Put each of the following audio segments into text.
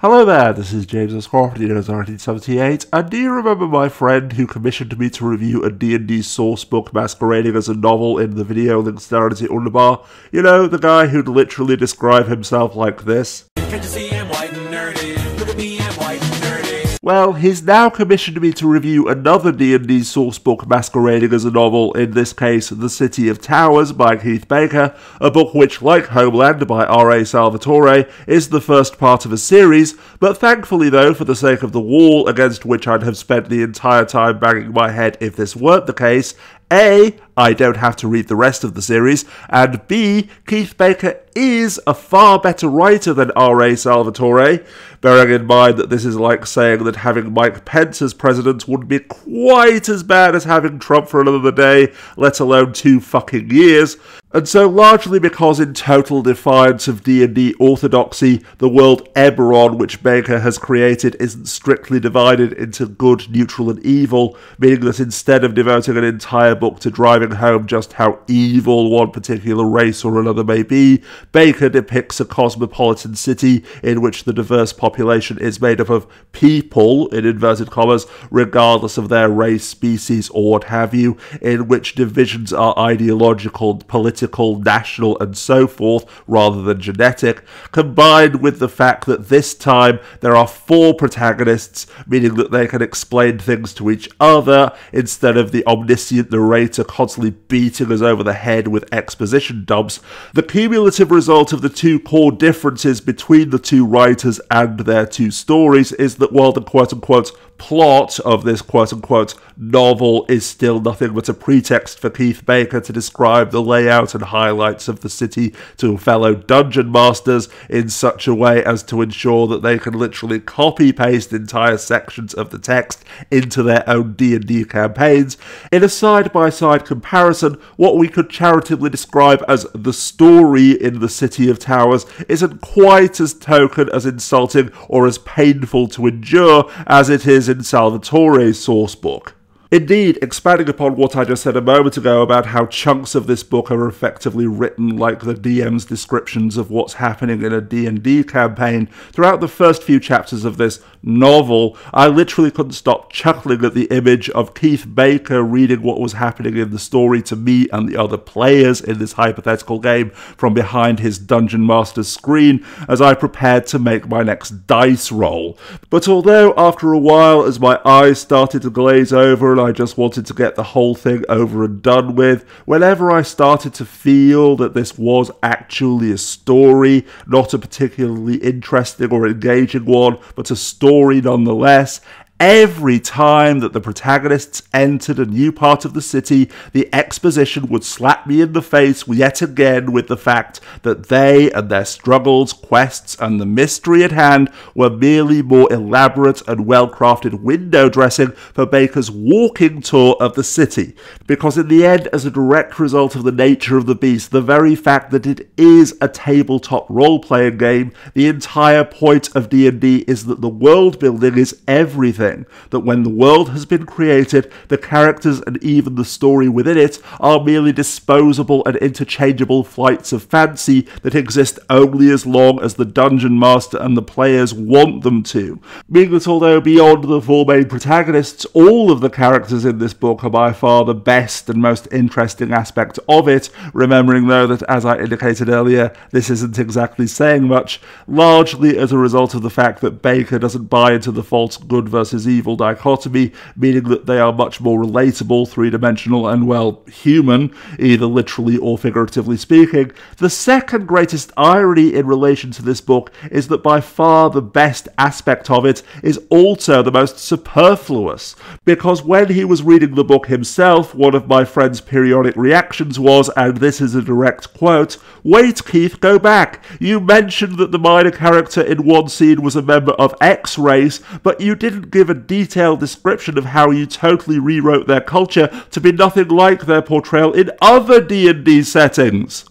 Hello there, this is James Scott, 1978, and do you remember my friend who commissioned me to review a D&D sourcebook masquerading as a novel in the video links down in the underbar? You know, the guy who'd literally describe himself like this? Can't you see I'm white and nerdy? Look at me, I'm white and nerdy. Well, he's now commissioned me to review another D&D sourcebook masquerading as a novel, in this case, The City of Towers by Keith Baker, a book which, like Homeland by R.A. Salvatore, is the first part of a series, but thankfully though, for the sake of the wall against which I'd have spent the entire time banging my head if this weren't the case, A, I don't have to read the rest of the series, and B, Keith Baker is a far better writer than R.A. Salvatore, bearing in mind that this is like saying that having Mike Pence as president would be quite as bad as having Trump for another day, let alone 2 fucking years. And so, largely because in total defiance of D&D orthodoxy, the world Eberron which Baker has created isn't strictly divided into good, neutral and evil, meaning that instead of devoting an entire book to driving home just how evil one particular race or another may be, Baker depicts a cosmopolitan city in which the diverse population is made up of people, in inverted commas, regardless of their race, species or what have you, in which divisions are ideological, political, national and so forth rather than genetic, combined with the fact that this time there are 4 protagonists, meaning that they can explain things to each other instead of the omniscient narrator constantly beating us over the head with exposition dumps. The cumulative result of the 2 core differences between the 2 writers and their 2 stories is that while the quote-unquote plot of this quote-unquote novel is still nothing but a pretext for Keith Baker to describe the layout and highlights of the city to fellow dungeon masters in such a way as to ensure that they can literally copy-paste entire sections of the text into their own D&D campaigns. In a side-by-side comparison, what we could charitably describe as the story in The City of Towers isn't quite as token, as insulting, or as painful to endure as it is in Salvatore's sourcebook. Indeed, expanding upon what I just said a moment ago about how chunks of this book are effectively written like the DM's descriptions of what's happening in a D&D campaign, throughout the first few chapters of this novel, I literally couldn't stop chuckling at the image of Keith Baker reading what was happening in the story to me and the other players in this hypothetical game from behind his Dungeon Master's screen as I prepared to make my next dice roll. But although after a while, as my eyes started to glaze over and I just wanted to get the whole thing over and done with, whenever I started to feel that this was actually a story, not a particularly interesting or engaging one, but a story nonetheless, every time that the protagonists entered a new part of the city, the exposition would slap me in the face yet again with the fact that they and their struggles, quests, and the mystery at hand were merely more elaborate and well-crafted window dressing for Baker's walking tour of the city. Because in the end, as a direct result of the nature of the beast, the very fact that it is a tabletop role-playing game, the entire point of D&D is that the world building is everything. That when the world has been created, the characters and even the story within it are merely disposable and interchangeable flights of fancy that exist only as long as the dungeon master and the players want them to. Meaning that although beyond the 4 main protagonists, all of the characters in this book are by far the best and most interesting aspect of it, remembering though that, as I indicated earlier, this isn't exactly saying much, largely as a result of the fact that Baker doesn't buy into the false good versus evil dichotomy, meaning that they are much more relatable, 3-dimensional, and, well, human, either literally or figuratively speaking. The second greatest irony in relation to this book is that by far the best aspect of it is also the most superfluous, because when he was reading the book himself, one of my friend's periodic reactions was, and this is a direct quote, "Wait, Keith, go back. You mentioned that the minor character in one scene was a member of X race, but you didn't give a detailed description of how you totally rewrote their culture to be nothing like their portrayal in other D&D settings."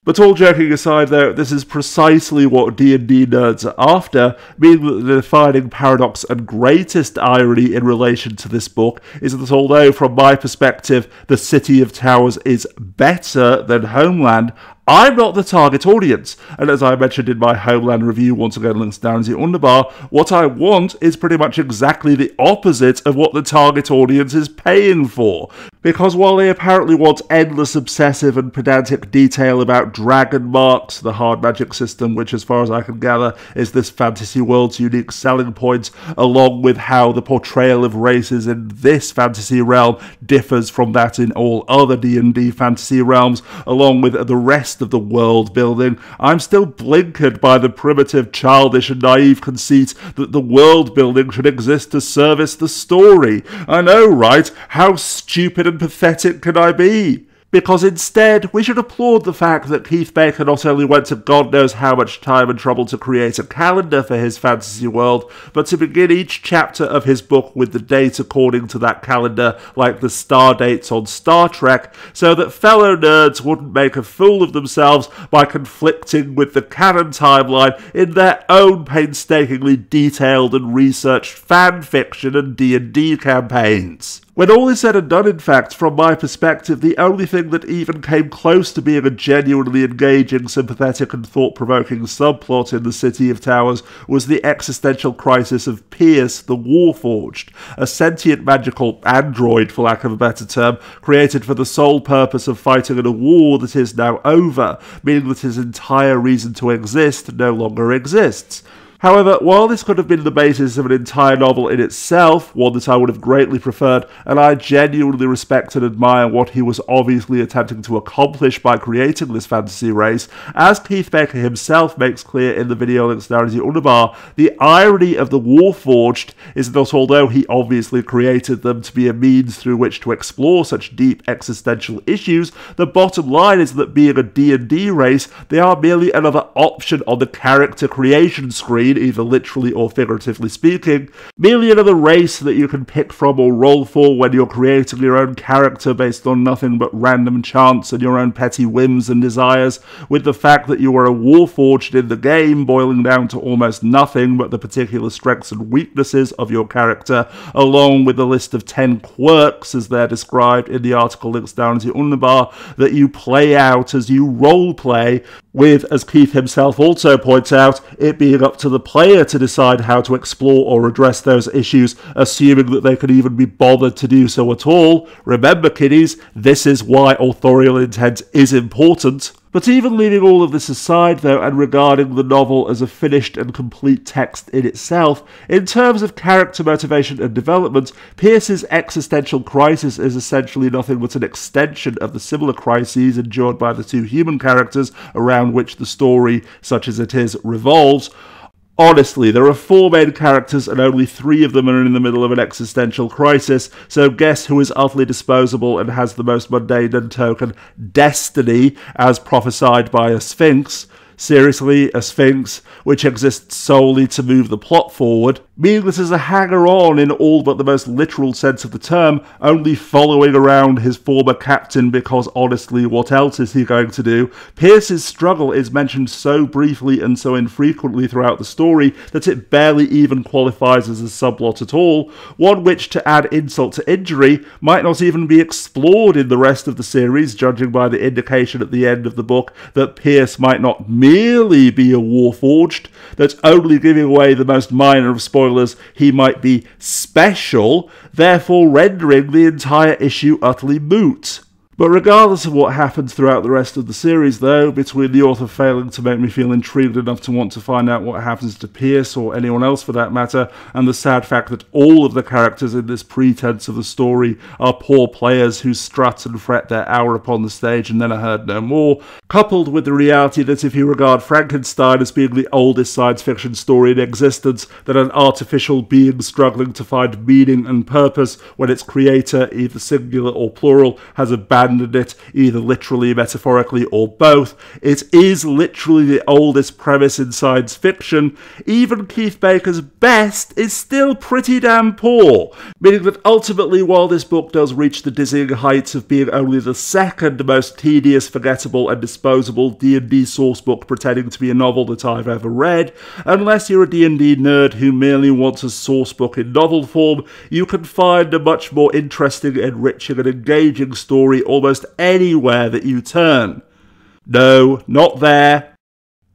But all joking aside though, this is precisely what D&D nerds are after, meaning that the defining paradox and greatest irony in relation to this book is that although from my perspective The City of Towers is better than Homeland, I'm not the target audience, and as I mentioned in my Homeland review, once again links down in the underbar, what I want is pretty much exactly the opposite of what the target audience is paying for. Because while they apparently want endless, obsessive and pedantic detail about dragon marks, the hard magic system, which as far as I can gather is this fantasy world's unique selling point, along with how the portrayal of races in this fantasy realm differs from that in all other D&D fantasy realms, along with the rest of the world building, I'm still blinkered by the primitive, childish and naive conceit that the world building should exist to service the story. I know, right? How stupid and pathetic can I be? Because instead, we should applaud the fact that Keith Baker not only went to God knows how much time and trouble to create a calendar for his fantasy world, but to begin each chapter of his book with the date according to that calendar, like the star dates on Star Trek, so that fellow nerds wouldn't make a fool of themselves by conflicting with the canon timeline in their own painstakingly detailed and researched fan fiction and D&D campaigns. When all is said and done, in fact, from my perspective, the only thing that even came close to being a genuinely engaging, sympathetic and thought-provoking subplot in the City of Towers was the existential crisis of Pierce the Warforged, a sentient magical android, for lack of a better term, created for the sole purpose of fighting in a war that is now over, meaning that his entire reason to exist no longer exists. However, while this could have been the basis of an entire novel in itself, one that I would have greatly preferred, and I genuinely respect and admire what he was obviously attempting to accomplish by creating this fantasy race, as Keith Baker himself makes clear in the video links down in the underbar, the irony of the Warforged is that although he obviously created them to be a means through which to explore such deep existential issues, the bottom line is that being a D&D race, they are merely another option on the character creation screen, either literally or figuratively speaking, merely another race that you can pick from or roll for when you're creating your own character based on nothing but random chance and your own petty whims and desires, with the fact that you are a Warforged in the game boiling down to almost nothing but the particular strengths and weaknesses of your character, along with a list of 10 quirks, as they're described in the article links down to the underbar, that you play out as you roleplay, with, as Keith himself also points out, it being up to the player to decide how to explore or address those issues, assuming that they could even be bothered to do so at all. Remember, kiddies, this is why authorial intent is important. But even leaving all of this aside, though, and regarding the novel as a finished and complete text in itself, in terms of character motivation and development, Pierce's existential crisis is essentially nothing but an extension of the similar crises endured by the two human characters around which the story, such as it is, revolves. Honestly, there are 4 main characters and only 3 of them are in the middle of an existential crisis, so guess who is utterly disposable and has the most mundane and token destiny, as prophesied by a Sphinx? Seriously, a Sphinx, which exists solely to move the plot forward, meaning that as a hanger-on in all but the most literal sense of the term, only following around his former captain because honestly, what else is he going to do? Pierce's struggle is mentioned so briefly and so infrequently throughout the story that it barely even qualifies as a subplot at all, one which, to add insult to injury, might not even be explored in the rest of the series, judging by the indication at the end of the book that Pierce might not merely be a Warforged, that only giving away the most minor of spoilers, he might be special, therefore rendering the entire issue utterly moot. But regardless of what happens throughout the rest of the series, though, between the author failing to make me feel intrigued enough to want to find out what happens to Pierce, or anyone else for that matter, and the sad fact that all of the characters in this pretense of the story are poor players who strut and fret their hour upon the stage and then are heard no more, coupled with the reality that if you regard Frankenstein as being the oldest science fiction story in existence, that an artificial being struggling to find meaning and purpose when its creator, either singular or plural, has abandoned it, either literally, metaphorically, or both. It is literally the oldest premise in science fiction. Even Keith Baker's best is still pretty damn poor, meaning that ultimately, while this book does reach the dizzying heights of being only the second most tedious, forgettable, and disposable D&D sourcebook pretending to be a novel that I've ever read, unless you're a D&D nerd who merely wants a sourcebook in novel form, you can find a much more interesting, enriching, and engaging story almost anywhere that you turn. No, not there.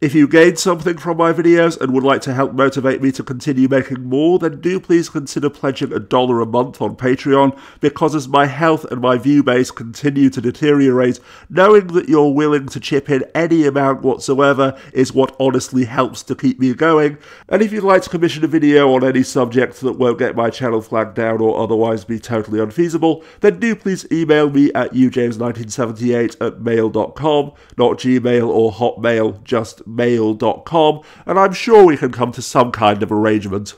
If you gained something from my videos and would like to help motivate me to continue making more, then do please consider pledging $1 a month on Patreon, because as my health and my view base continue to deteriorate, knowing that you're willing to chip in any amount whatsoever is what honestly helps to keep me going. And if you'd like to commission a video on any subject that won't get my channel flagged down or otherwise be totally unfeasible, then do please email me at ujames1978@mail.com, not Gmail or Hotmail, just mail.com, and I'm sure we can come to some kind of arrangement.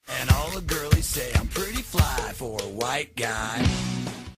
And all the girlies say I'm pretty fly for a white guy.